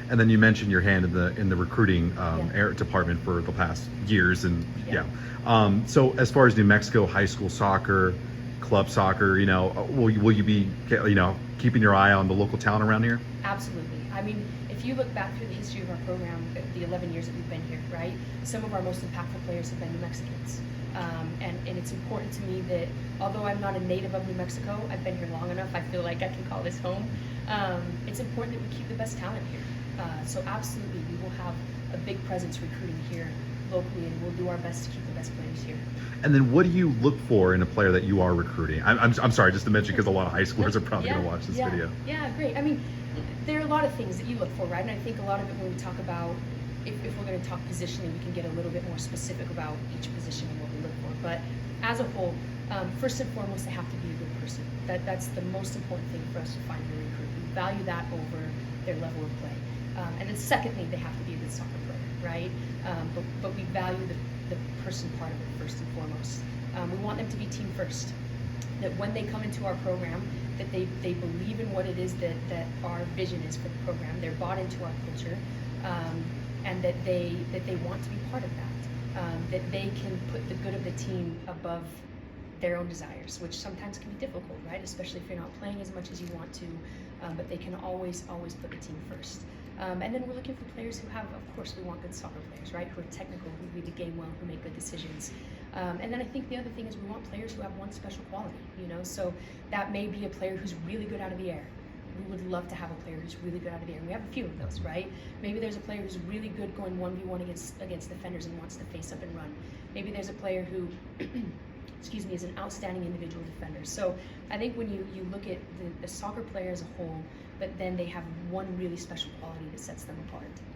And then you mentioned your hand in the recruiting Yeah. department for the past years, and Yeah. So as far as New Mexico high school soccer, club soccer, will you be keeping your eye on the local talent around here? Absolutely. I mean, if you look back through the history of our program, the 11 years that we've been here, right? Some of our most impactful players have been New Mexicans. And it's important to me that although I'm not a native of New Mexico, I've been here long enough, I feel like I can call this home. It's important that we keep the best talent here. So absolutely, we will have a big presence recruiting here locally, and we'll do our best to keep the best players here. And then what do you look for in a player that you are recruiting? I'm sorry, just to mention, because a lot of high schoolers are probably going to watch this video. Yeah, great. I mean, there are a lot of things that you look for, right? And I think a lot of it when we talk about, if we're going to talk positioning, we can get a little bit more specific about each position and what we look for. But as a whole, first and foremost, they have to be a good person. That's the most important thing for us to find in a recruit. We value that over their level of play. And then secondly, they have to be a good soccer player, right? But we value the person part of it first and foremost. We want them to be team first. That when they come into our program, that they believe in what it is that our vision is for the program. They're bought into our culture, and that they want to be part of that. That they can put the good of the team above their own desires, which sometimes can be difficult, right? Especially if you're not playing as much as you want to, but they can always put the team first. And then we're looking for players who have, of course, we want good soccer players, right? Who are technical, who read the game well, who make good decisions. And then I think the other thing is we want players who have one special quality, So that may be a player who's really good out of the air. We would love to have a player who's really good out of the air. And we have a few of those, right? Maybe there's a player who's really good going 1v1 against defenders and wants to face up and run. Maybe there's a player who excuse me, is an outstanding individual defender. So I think when you look at the soccer player as a whole, but then they have one really special quality that sets them apart.